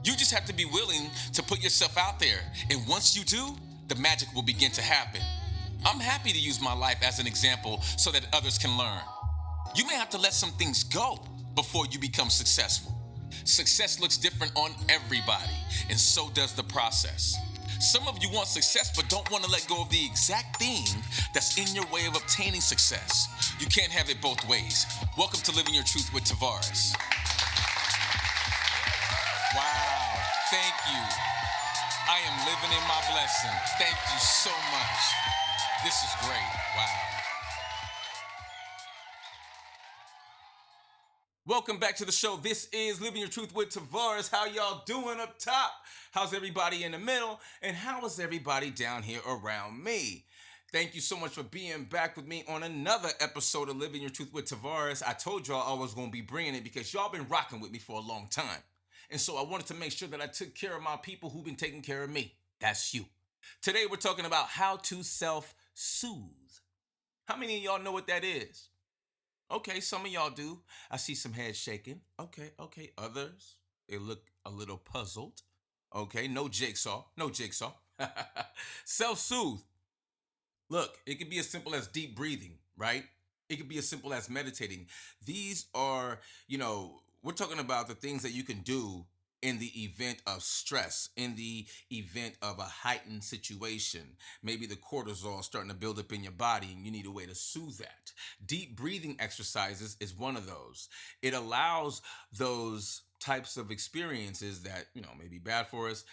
You just have to be willing to put yourself out there. And once you do, the magic will begin to happen. I'm happy to use my life as an example so that others can learn. You may have to let some things go before you become successful. Success looks different on everybody, and so does the process. Some of you want success but don't want to let go of the exact thing that's in your way of obtaining success. You can't have it both ways. Welcome to Living Your Truth with Tavares. Wow, thank you. I am living in my blessing. Thank you so much. This is great. Wow. Welcome back to the show. This is Living Your Truth with Tavares. How y'all doing up top? How's everybody in the middle? And how is everybody down here around me? Thank you so much for being back with me on another episode of Living Your Truth with Tavares. I told y'all I was going to be bringing it because y'all been rocking with me for a long time. And so I wanted to make sure that I took care of my people who've been taking care of me. That's you. Today we're talking about how to self-soothe. How many of y'all know what that is? Okay, some of y'all do. I see some heads shaking. Okay. Others, they look a little puzzled. Okay, no jigsaw. No jigsaw. Self-soothe. Look, it can be as simple as deep breathing, right? It could be as simple as meditating. These are, we're talking about the things that you can do in the event of stress, in the event of a heightened situation. Maybe the cortisol starting to build up in your body and you need a way to soothe that. Deep breathing exercises is one of those. It allows those types of experiences that, may be bad for us,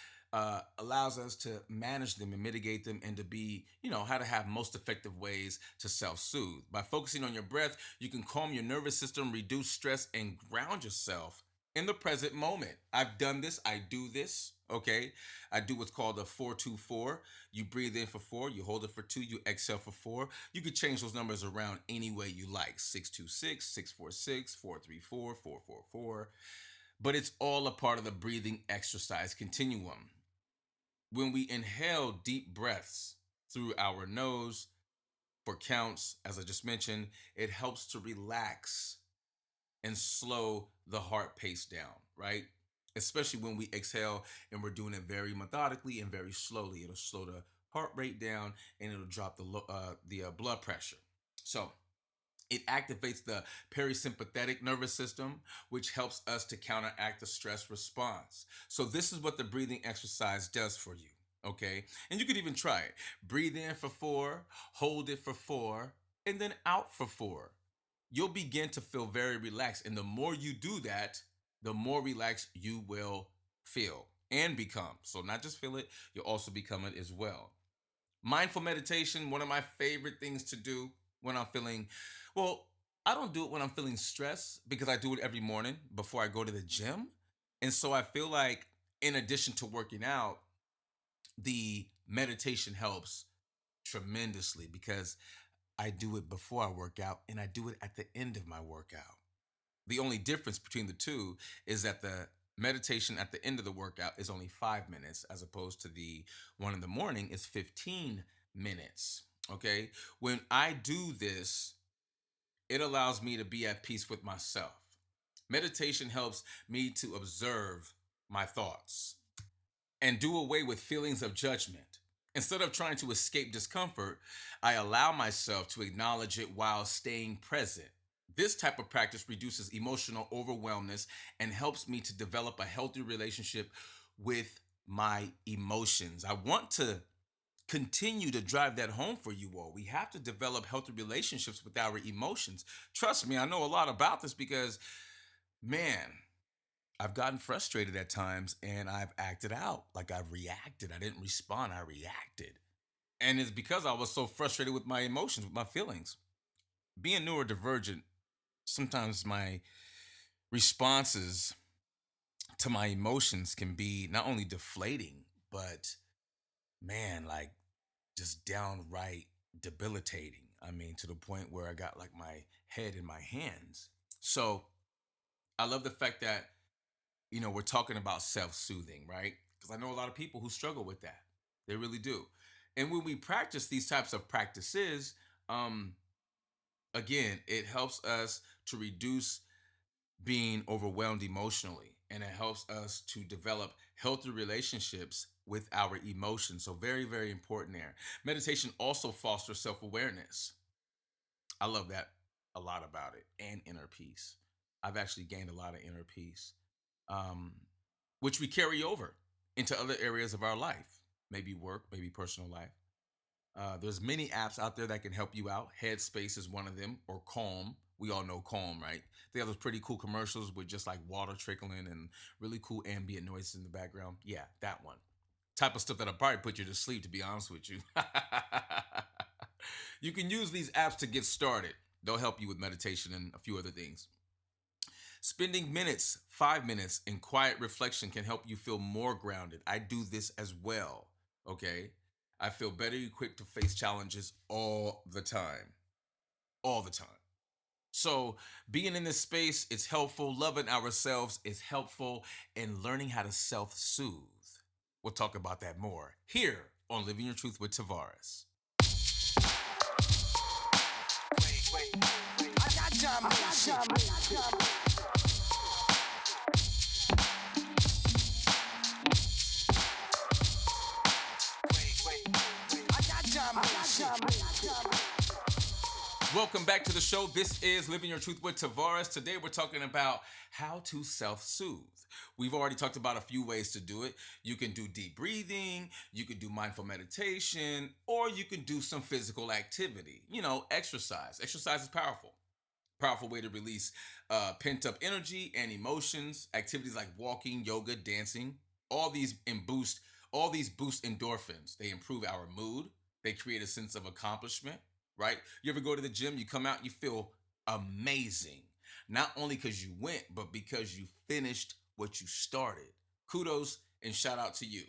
allows us to manage them and mitigate them and to be, how to have most effective ways to self-soothe. By focusing on your breath, you can calm your nervous system, reduce stress, and ground yourself in the present moment. I've done this. I do this. Okay. I do what's called a 4-2-4. You breathe in for 4, you hold it for 2, you exhale for 4. You could change those numbers around any way you like. 6-2-6, 6-4-6, 4-3-4, 4-4-4. But it's all a part of the breathing exercise continuum. When we inhale deep breaths through our nose for counts, as I just mentioned, it helps to relax and slow the heart pace down, right? Especially when we exhale and we're doing it very methodically and very slowly. It'll slow the heart rate down and it'll drop the blood pressure. So it activates the parasympathetic nervous system, which helps us to counteract the stress response. So this is what the breathing exercise does for you. Okay. And you could even try it. Breathe in for 4, hold it for 4, and then out for 4. You'll begin to feel very relaxed. And the more you do that, the more relaxed you will feel and become. So, not just feel it, you'll also become it as well. Mindful meditation, one of my favorite things to do when I'm feeling, well, I don't do it when I'm feeling stressed because I do it every morning before I go to the gym. And so I feel like, in addition to working out, the meditation helps tremendously because I do it before I work out and I do it at the end of my workout. The only difference between the two is that the meditation at the end of the workout is only 5 minutes, as opposed to the one in the morning is 15 minutes. Okay. When I do this, it allows me to be at peace with myself. Meditation helps me to observe my thoughts and do away with feelings of judgment. Instead of trying to escape discomfort, I allow myself to acknowledge it while staying present. This type of practice reduces emotional overwhelmness and helps me to develop a healthy relationship with my emotions. I want to continue to drive that home for you all. We have to develop healthy relationships with our emotions. Trust me, I know a lot about this because, man, I've gotten frustrated at times and I've acted out. Like I've reacted. I didn't respond, I reacted. And it's because I was so frustrated with my emotions, with my feelings. Being neurodivergent, sometimes my responses to my emotions can be not only deflating, but man, like just downright debilitating. I mean, to the point where I got like my head in my hands. So I love the fact that, we're talking about self soothing, right? Because I know a lot of people who struggle with that. They really do. And when we practice these types of practices, um, again, it helps us to reduce being overwhelmed emotionally. and it helps us to develop healthy relationships with our emotions. So, very, very important there. Meditation also fosters self awareness. I love that a lot about it, and inner peace. I've actually gained a lot of inner peace, um, which we carry over into other areas of our life, maybe work, maybe personal life. There's many apps out there that can help you out. Headspace is one of them, or Calm. We all know Calm, right? They have those pretty cool commercials with just like water trickling and really cool ambient noises in the background. Yeah, that one. Type of stuff that'll probably put you to sleep, to be honest with you. You can use these apps to get started. They'll help you with meditation and a few other things. Spending minutes, 5 minutes in quiet reflection can help you feel more grounded. I do this as well. Okay. I feel better equipped to face challenges all the time. All the time. So, being in this space is helpful. Loving ourselves is helpful. And learning how to self soothe. We'll talk about that more here on Living Your Truth with Tavares. Wait. I got time. Welcome back to the show. This is Living Your Truth with Tavares. Today we're talking about how to self-soothe. We've already talked about a few ways to do it. You can do deep breathing, you can do mindful meditation, or you can do some physical activity. Exercise. Exercise is powerful. Powerful way to release pent up energy and emotions. Activities like walking, yoga, dancing, all these and boost all these boost endorphins. They improve our mood. They create a sense of accomplishment. Right? You ever go to the gym? You come out, you feel amazing. Not only because you went, but because you finished what you started. Kudos and shout out to you.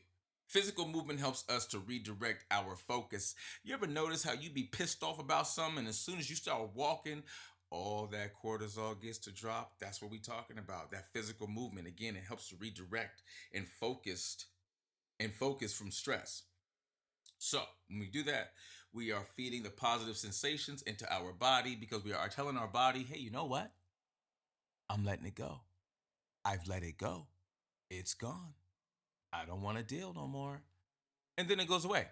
Physical movement helps us to redirect our focus. You ever notice how you be pissed off about something, and as soon as you start walking, all that cortisol gets to drop? That's what we're talking about. That physical movement. Again, it helps to redirect and focus from stress. So when we do that, we are feeding the positive sensations into our body because we are telling our body, hey, you know what? I'm letting it go. I've let it go. It's gone. I don't want to deal no more. And then it goes away.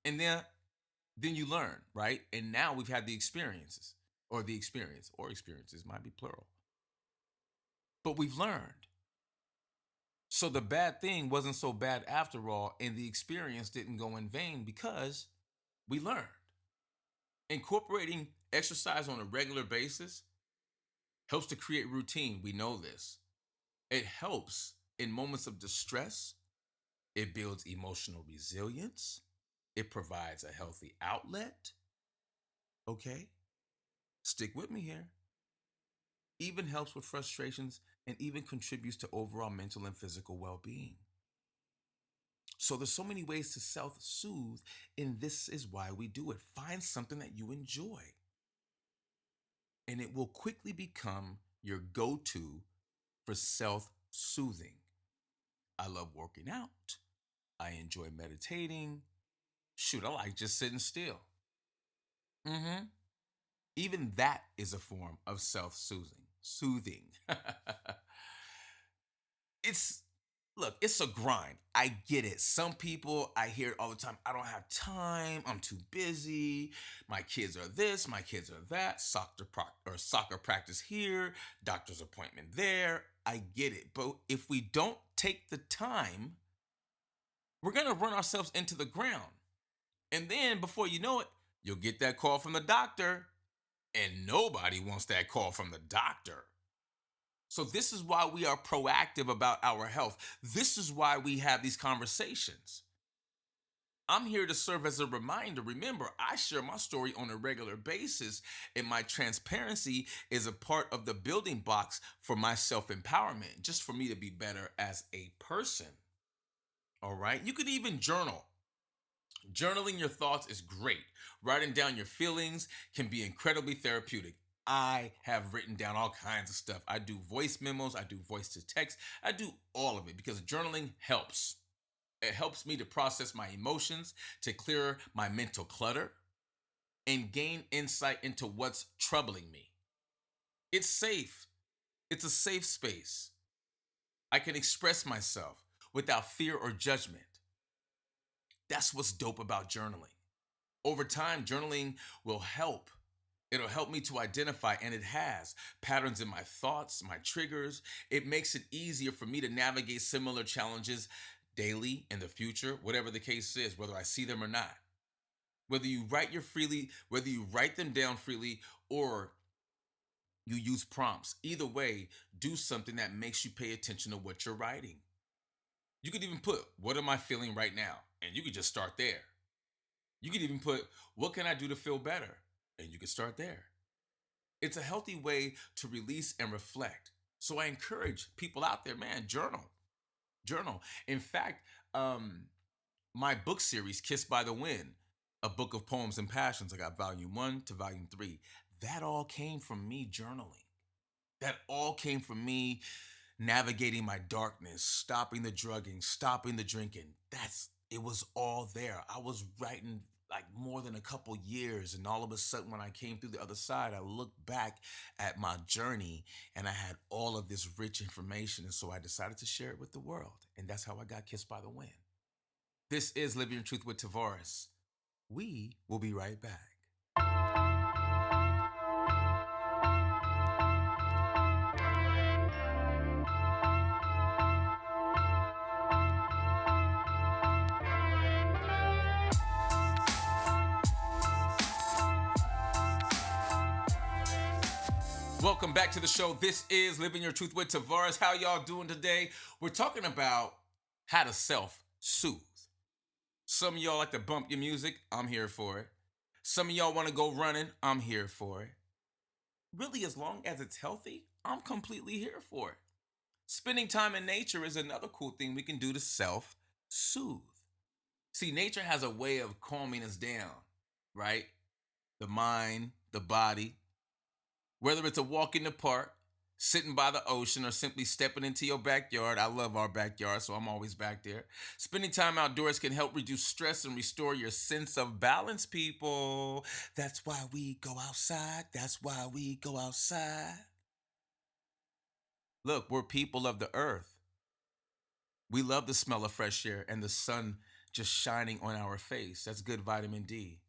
And then you learn, right? And now we've had the experiences, or experiences might be plural. But we've learned. So the bad thing wasn't so bad after all, and the experience didn't go in vain because we learned. Incorporating exercise on a regular basis helps to create routine. We know this. It helps in moments of distress. It builds emotional resilience. It provides a healthy outlet. Okay? Stick with me here. Even helps with frustrations and even contributes to overall mental and physical well being. So there's so many ways to self-soothe, and this is why we do it. Find something that you enjoy, and it will quickly become your go-to for self-soothing. I love working out. I enjoy meditating. Shoot, I like just sitting still. Mm-hmm. Even that is a form of self-soothing. Soothing. it's it's a grind. I get it. Some people, I hear it all the time. I don't have time. I'm too busy. My kids are this. My kids are that. Soccer practice here. Doctor's appointment there. I get it. But if we don't take the time, we're gonna run ourselves into the ground. And then before you know it, you'll get that call from the doctor, and nobody wants that call from the doctor. So, this is why we are proactive about our health. This is why we have these conversations. I'm here to serve as a reminder. Remember, I share my story on a regular basis, and my transparency is a part of the building blocks for my self empowerment, just for me to be better as a person. All right. You could even journal. Journaling your thoughts is great. Writing down your feelings can be incredibly therapeutic. I have written down all kinds of stuff. I do voice memos, I do voice to text, I do all of it because journaling helps. It helps me to process my emotions, to clear my mental clutter, and gain insight into what's troubling me. It's safe, it's a safe space. I can express myself without fear or judgment. That's what's dope about journaling. Over time, journaling will help. It'll help me to identify, and it has, patterns in my thoughts, my triggers. It makes it easier for me to navigate similar challenges daily in the future, whatever the case is, whether I see them or not. Whether you write them down freely or you use prompts. Either way, do something that makes you pay attention to what you're writing. You could even put, what am I feeling right now? And you could just start there. You could even put, what can I do to feel better? And you could start there. It's a healthy way to release and reflect. So I encourage people out there, man, journal. Journal. In fact, my book series, Kissed by the Wind, a book of poems and passions, I got volume 1 to volume 3. That all came from me journaling. That all came from me navigating my darkness, stopping the drugging, stopping the drinking. It was all there. I was writing like more than a couple years, and all of a sudden when I came through the other side, I looked back at my journey and I had all of this rich information, and so I decided to share it with the world, and that's how I got kissed by the wind. This is Living Your Truth with Tavares. We will be right back. Welcome back to the show. This is Living Your Truth with Tavares. How y'all doing today? We're talking about how to self-soothe. Some of y'all like to bump your music. I'm here for it. Some of y'all want to go running. I'm here for it. Really, as long as it's healthy, I'm completely here for it. Spending time in nature is another cool thing we can do to self-soothe. See, nature has a way of calming us down, right? The mind, the body. Whether it's a walk in the park, sitting by the ocean, or simply stepping into your backyard. I love our backyard, so I'm always back there. Spending time outdoors can help reduce stress and restore your sense of balance, people. That's why we go outside. That's why we go outside. Look, we're people of the earth. We love the smell of fresh air and the sun just shining on our face. That's good vitamin D.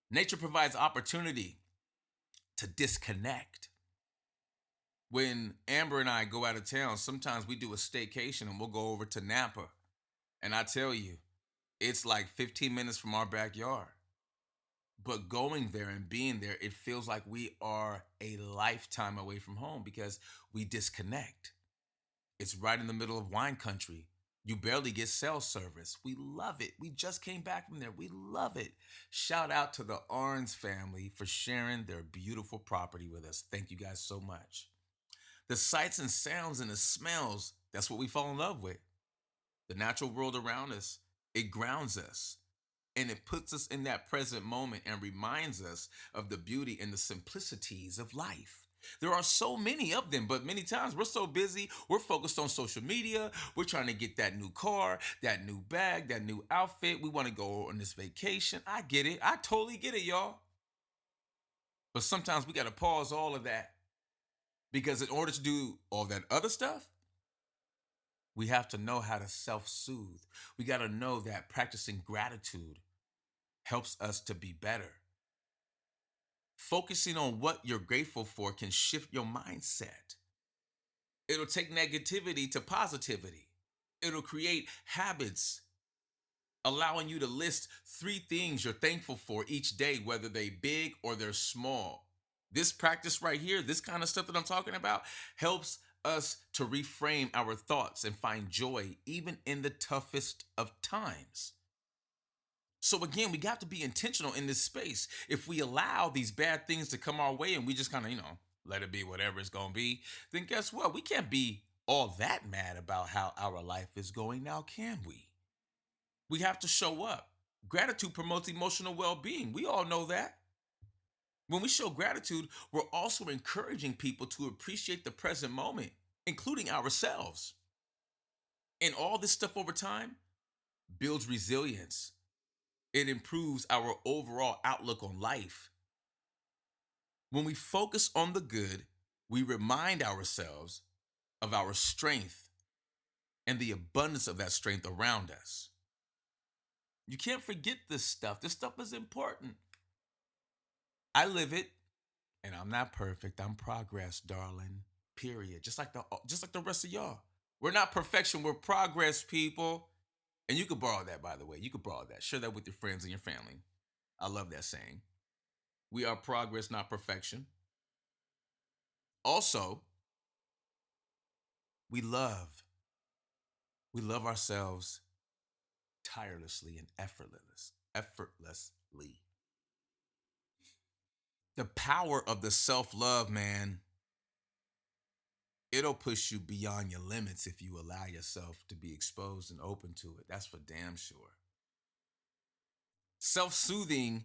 Nature provides opportunity to disconnect. When Amber and I go out of town, sometimes we do a staycation and we'll go over to Napa. And I tell you, it's like 15 minutes from our backyard. But going there and being there, it feels like we are a lifetime away from home because we disconnect. It's right in the middle of wine country. You barely get cell service. We love it. We just came back from there. We love it. Shout out to the Arns family for sharing their beautiful property with us. Thank you guys so much. The sights and sounds and the smells, that's what we fall in love with. The natural world around us, it grounds us and it puts us in that present moment and reminds us of the beauty and the simplicities of life. There are so many of them, but many times we're so busy, we're focused on social media, we're trying to get that new car, that new bag, that new outfit, we want to go on this vacation. I get it, I totally get it, y'all. But sometimes we got to pause all of that because in order to do all that other stuff, we have to know how to self-soothe. We got to know that practicing gratitude helps us to be better. Focusing on what you're grateful for can shift your mindset. It'll take negativity to positivity. It'll create habits, allowing you to list 3 things you're thankful for each day, whether they big or they're small. This practice right here, this kind of stuff that I'm talking about, helps us to reframe our thoughts and find joy even in the toughest of times. So again, we got to be intentional in this space. If we allow these bad things to come our way and we just kind of, let it be whatever it's going to be, then guess what? We can't be all that mad about how our life is going now, can we? We have to show up. Gratitude promotes emotional well-being. We all know that. When we show gratitude, we're also encouraging people to appreciate the present moment, including ourselves. And all this stuff over time builds resilience. It improves our overall outlook on life. When we focus on the good, we remind ourselves of our strength and the abundance of that strength around us. You can't forget this stuff. This stuff is important. I live it, and I'm not perfect. I'm progress, darling. Period. Just like the rest of y'all. We're not perfection. We're progress, people. And you could borrow that, by the way. You could borrow that. Share that with your friends and your family. I love that saying. We are progress, not perfection. Also, we love. We love ourselves tirelessly and effortlessly. The power of the self-love, man, it'll push you beyond your limits if you allow yourself to be exposed and open to it. That's for damn sure. Self-soothing,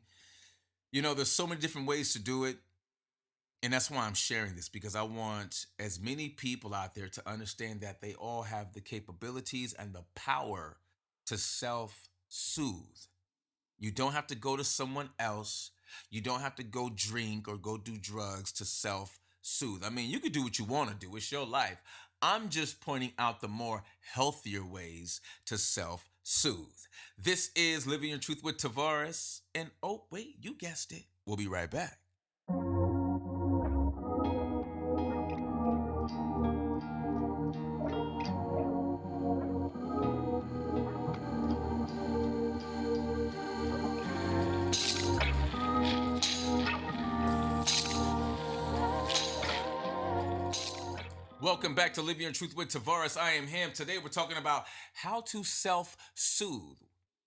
there's so many different ways to do it. And that's why I'm sharing this, because I want as many people out there to understand that they all have the capabilities and the power to self soothe. You don't have to go to someone else. You don't have to go drink or go do drugs to self soothe. I mean, you can do what you want to do, it's your life. I'm just pointing out the more healthier ways to self soothe. This is Living Your Truth with Tavares. And oh, wait, you guessed it. We'll be right back. Welcome back to Living Your Truth with Tavares. I am him. Today we're talking about how to self-soothe.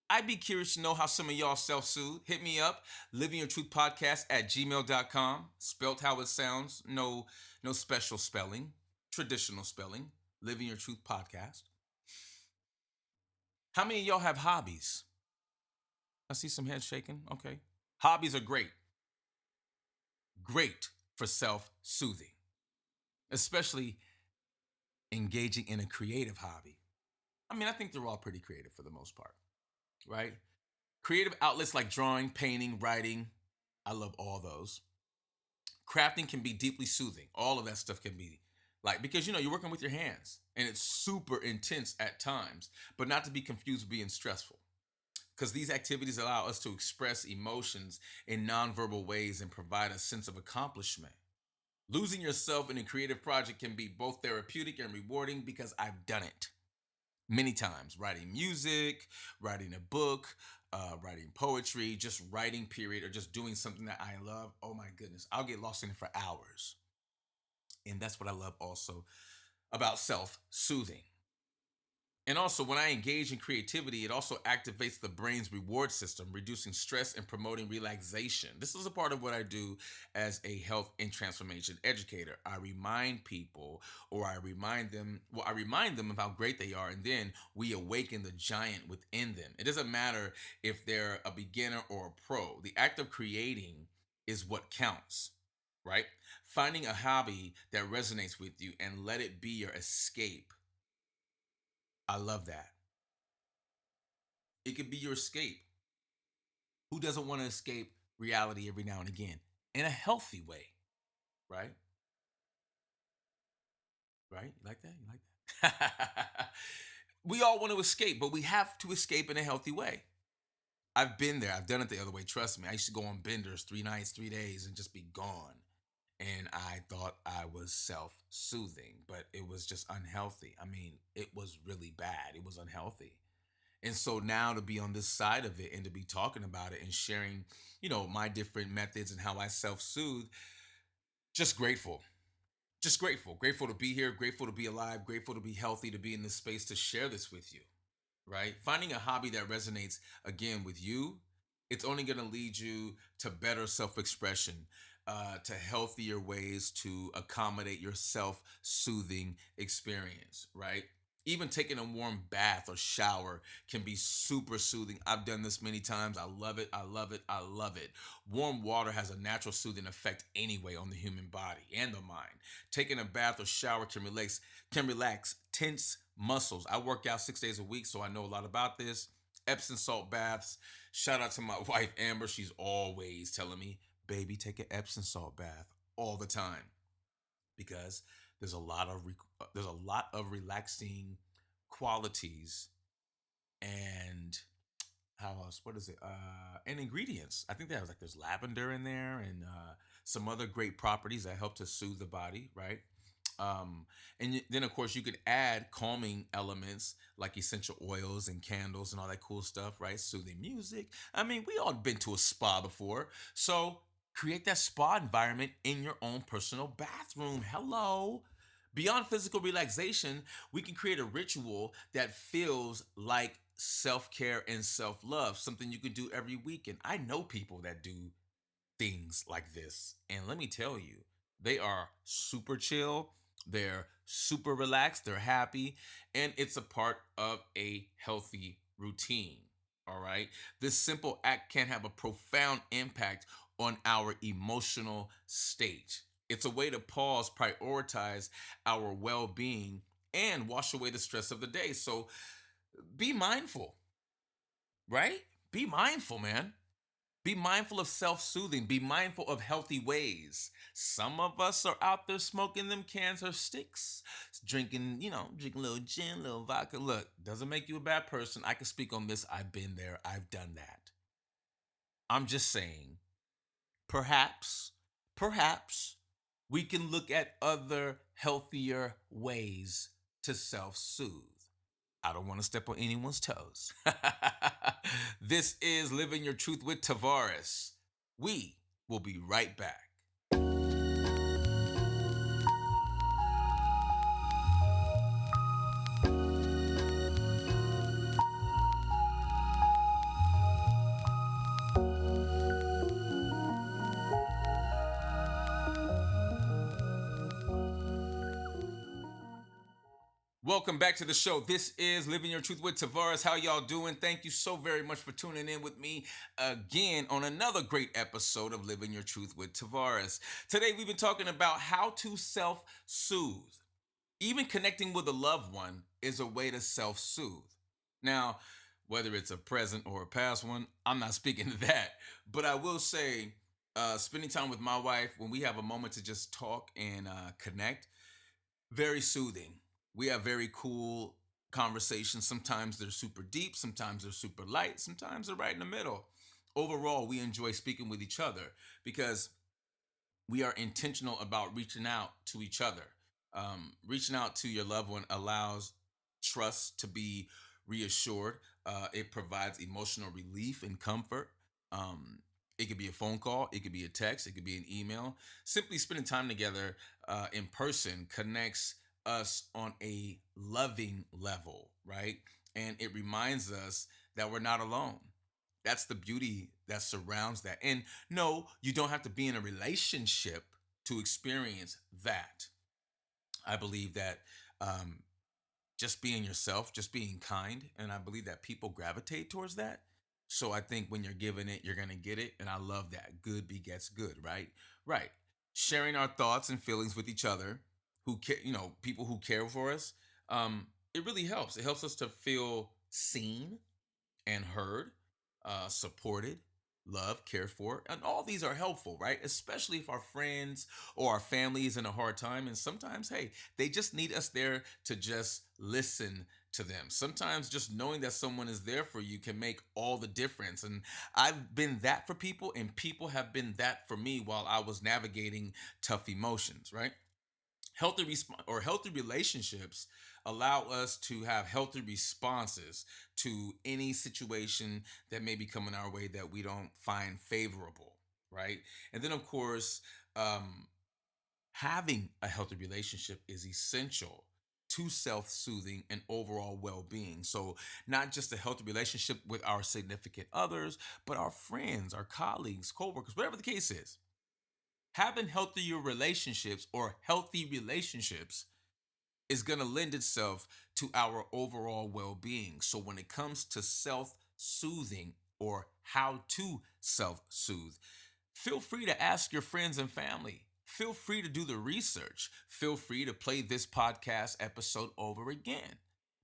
I'd be curious to know how some of y'all self-soothe. Hit me up, livingyourtruthpodcast@gmail.com. Spelt how it sounds. No special spelling. Traditional spelling. Living Your Truth Podcast. How many of y'all have hobbies? I see some heads shaking. Okay. Hobbies are great. Great for self-soothing. Especially engaging in a creative hobby. I mean, I think they're all pretty creative for the most part, right? Creative outlets like drawing, painting, writing. I love all those. Crafting can be deeply soothing. All of that stuff can be because you're working with your hands and it's super intense at times, but not to be confused with being stressful. Because these activities allow us to express emotions in nonverbal ways and provide a sense of accomplishment. Losing yourself in a creative project can be both therapeutic and rewarding because I've done it many times. Writing music, writing a book, writing poetry, just writing, period, or just doing something that I love. Oh my goodness, I'll get lost in it for hours. And that's what I love also about self soothing. And also, when I engage in creativity, it also activates the brain's reward system, reducing stress and promoting relaxation. This is a part of what I do as a health and transformation educator. I remind people, or I remind them of how great they are, and then we awaken the giant within them. It doesn't matter if they're a beginner or a pro, the act of creating is what counts, right? Finding a hobby that resonates with you and let it be your escape. I love that. It could be your escape. Who doesn't want to escape reality every now and again in a healthy way, right? Right? You like that? You like that? We all want to escape, but we have to escape in a healthy way. I've been there. I've done it the other way. Trust me. I used to go on benders 3 nights, 3 days, and just be gone. And I thought I was self soothing, but it was just unhealthy. I mean, it was really bad. It was unhealthy. And so now to be on this side of it and to be talking about it and sharing, my different methods and how I self soothe, just grateful. Just grateful. Grateful to be here, grateful to be alive, grateful to be healthy, to be in this space to share this with you, right? Finding a hobby that resonates again with you, it's only going to lead you to better self expression, to healthier ways to accommodate your self soothing experience, right? Even taking a warm bath or shower can be super soothing. I've done this many times. I love it. I love it. I love it. Warm water has a natural soothing effect anyway on the human body and the mind. Taking a bath or shower can relax tense muscles. I work out 6 days a week, so I know a lot about this. Epsom salt baths. Shout out to my wife Amber. She's always telling me, "Baby, take an Epsom salt bath all the time," because there's a lot of relaxing qualities and how else? What is it? And ingredients. I think there's lavender in there and some other great properties that help to soothe the body, right? Um, then of course you could add calming elements like essential oils and candles and all that cool stuff, right? Soothing music. I mean, we all been to a spa before, so create that spa environment in your own personal bathroom. Hello. Beyond physical relaxation, we can create a ritual that feels like self care and self love, something you can do every weekend. I know people that do things like this. And let me tell you, they are super chill, they're super relaxed, they're happy, and it's a part of a healthy routine. All right. This simple act can have a profound impact on our emotional state. It's a way to pause, prioritize our well being, and wash away the stress of the day. So be mindful, right? Be mindful, man. Be mindful of self soothing. Be mindful of healthy ways. Some of us are out there smoking them cans or sticks, drinking, drinking a little gin, a little vodka. Look, doesn't make you a bad person. I can speak on this. I've been there, I've done that. I'm just saying, perhaps, perhaps we can look at other healthier ways to self soothe. I don't want to step on anyone's toes. This is Living Your Truth with Tavares. We will be right back. Welcome back to the show. This is Living Your Truth with Tavares. How y'all doing? Thank you so very much for tuning in with me again on another great episode of Living Your Truth with Tavares. Today we've been talking about how to self-soothe. Even connecting with a loved one is a way to self-soothe. Now, whether it's a present or a past one, I'm not speaking to that. But I will say, spending time with my wife when we have a moment to just talk and connect, very soothing. We have very cool conversations. Sometimes they're super deep, sometimes they're super light, sometimes they're right in the middle. Overall, we enjoy speaking with each other because we are intentional about reaching out to each other. Reaching out to your loved one allows trust to be reassured. It provides emotional relief and comfort. Um, it could be a phone call, it could be a text, it could be an email. Simply spending time together in person connects us on a loving level, right? And it reminds us that we're not alone. That's the beauty that surrounds that. And no, you don't have to be in a relationship to experience that. I believe that um, just being yourself, just being kind, and I believe that people gravitate towards that. So I think when you're giving it, you're gonna get it, and I love that. Good begets good, right? Right. Sharing our thoughts and feelings with each other, who care, people who care for us. It really helps. It helps us to feel seen and heard, supported, loved, cared for. And all these are helpful, right? Especially if our friends or our family is in a hard time. And sometimes, hey, they just need us there to just listen to them. Sometimes just knowing that someone is there for you can make all the difference. And I've been that for people, and people have been that for me while I was navigating tough emotions, right? Healthy relationships allow us to have healthy responses to any situation that may be coming our way that we don't find favorable, right? And then of course, um, having a healthy relationship is essential to self-soothing and overall well-being. So not just a healthy relationship with our significant others, but our friends, our colleagues, co-workers, whatever the case is. Having healthier relationships or healthy relationships is going to lend itself to our overall well being. So, when it comes to self soothing or how to self soothe, feel free to ask your friends and family. Feel free to do the research. Feel free to play this podcast episode over again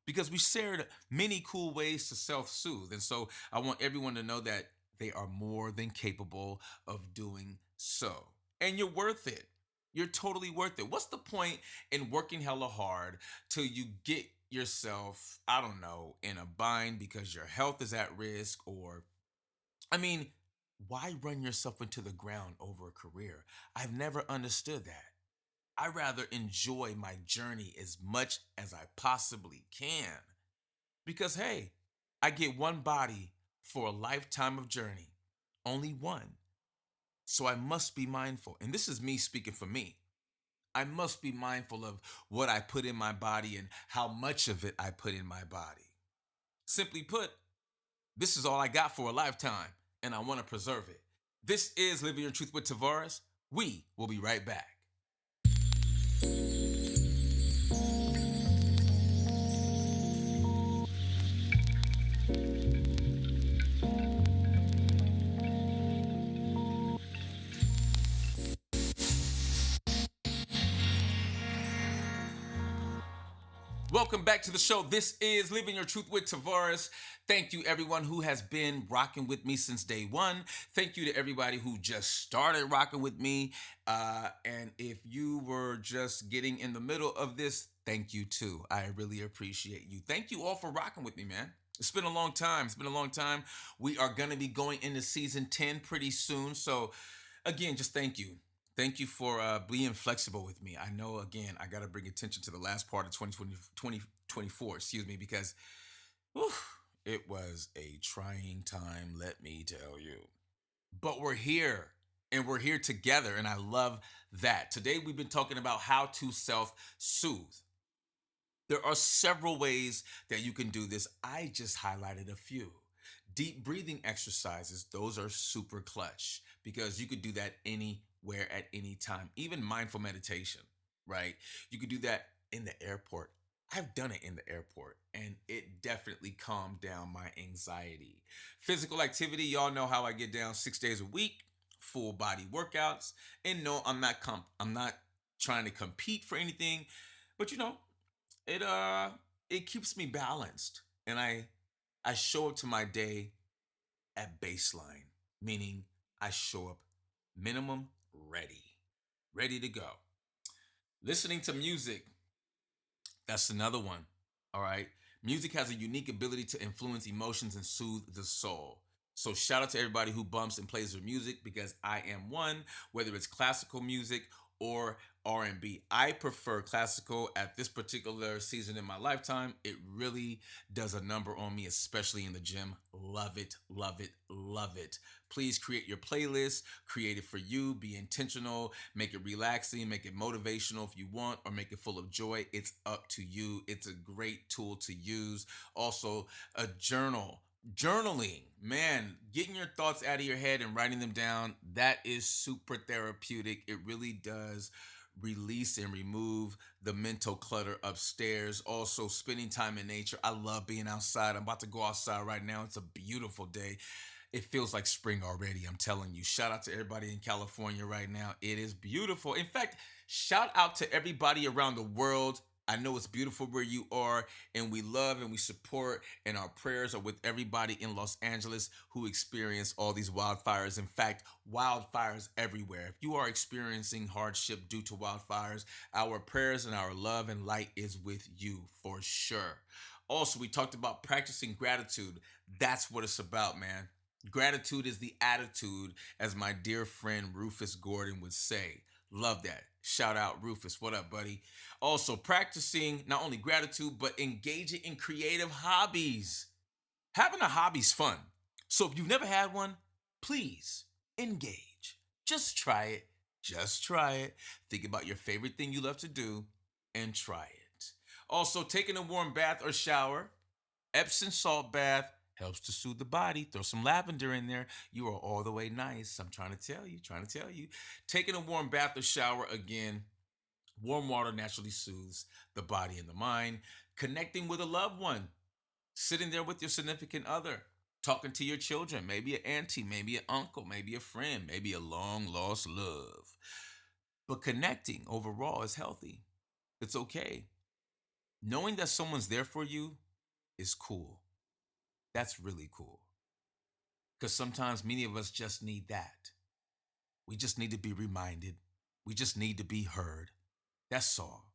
because we shared many cool ways to self soothe. And so, I want everyone to know that they are more than capable of doing so. And you're worth it. You're totally worth it. What's the point in working hella hard till you get yourself, I don't know, in a bind because your health is at risk, or, I mean, why run yourself into the ground over a career? I've never understood that. I rather enjoy my journey as much as I possibly can because, hey, I get one body for a lifetime of journey, only one. So I must be mindful. And this is me speaking for me. I must be mindful of what I put in my body and how much of it I put in my body. Simply put, this is all I got for a lifetime, and I want to preserve it. This is Living Your Truth with Tavares. We will be right back. Welcome back to the show. This is Living Your Truth with Tavares. Thank you, everyone who has been rocking with me since day one. Thank you to everybody who just started rocking with me. And if you were just getting in the middle of this, thank you too. I really appreciate you. Thank you all for rocking with me, man. It's been a long time. It's been a long time. We are going to be going into season 10 pretty soon. So, again, just thank you. Thank you for being flexible with me. I know, again, I got to bring attention to the last part of 2024, excuse me, because whew, it was a trying time, let me tell you. But we're here and we're here together, and I love that. Today, we've been talking about how to self soothe. There are several ways that you can do this. I just highlighted a few. Deep breathing exercises, those are super clutch because you could do that anywhere at any time, even mindful meditation, right? You could do that in the airport. I've done it in the airport and it definitely calmed down my anxiety. Physical activity, y'all know how I get down 6 days a week, full body workouts. And no, I'm not trying to compete for anything, but it it keeps me balanced and I show up to my day at baseline, meaning I show up minimum ready to go. Listening to music, that's another one. All right. Music has a unique ability to influence emotions and soothe the soul. So shout out to everybody who bumps and plays their music because I am one, whether it's classical music or R&B. I prefer classical at this particular season in my lifetime. It really does a number on me, especially in the gym. Love it, love it, love it. Please create your playlist, create it for you, be intentional, make it relaxing, make it motivational if you want, or make it full of joy. It's up to you. It's a great tool to use. Also, a journal. Journaling, man, getting your thoughts out of your head and writing them down, that is super therapeutic. It really does release and remove the mental clutter upstairs. Also, spending time in nature. I love being outside. I'm about to go outside right now. It's a beautiful day. It feels like spring already. I'm telling you. Shout out to everybody in California right now. It is beautiful. In fact, shout out to everybody around the world. I know it's beautiful where you are, and we love and we support, and our prayers are with everybody in Los Angeles who experience all these wildfires. In fact, wildfires everywhere. If you are experiencing hardship due to wildfires, our prayers and our love and light is with you for sure. Also, we talked about practicing gratitude. That's what it's about, man. Gratitude is the attitude, as my dear friend Rufus Gordon would say. Love that. Shout out, Rufus. What up, buddy? Also, practicing not only gratitude, but engaging in creative hobbies. Having a hobby's fun. So if you've never had one, please engage. Just try it. Just try it. Think about your favorite thing you love to do and try it. Also, taking a warm bath or shower. Epsom salt bath helps to soothe the body. Throw some lavender in there. You are all the way nice. I'm trying to tell you, trying to tell you. Taking a warm bath or shower again. Warm water naturally soothes the body and the mind. Connecting with a loved one. Sitting there with your significant other. Talking to your children. Maybe an auntie, maybe an uncle, maybe a friend, maybe a long lost love. But connecting overall is healthy. It's okay. Knowing that someone's there for you is cool. That's really cool. Because sometimes many of us just need that. We just need to be reminded. We just need to be heard. That's all.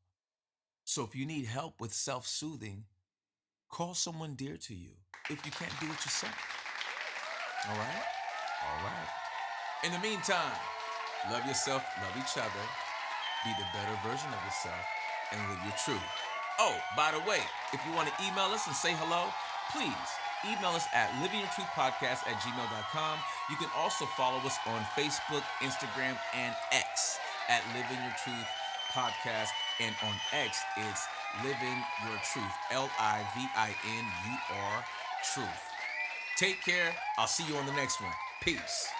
So if you need help with self-soothing, call someone dear to you if you can't do it yourself. All right? All right. In the meantime, love yourself, love each other, be the better version of yourself, and live your truth. Oh, by the way, if you want to email us and say hello, please email us at livingyourtruthpodcast@gmail.com. You can also follow us on Facebook, Instagram, and X at Living Your Truth Podcast. And on X, it's Living Your Truth, LIVINUR Truth. Take care. I'll see you on the next one. Peace.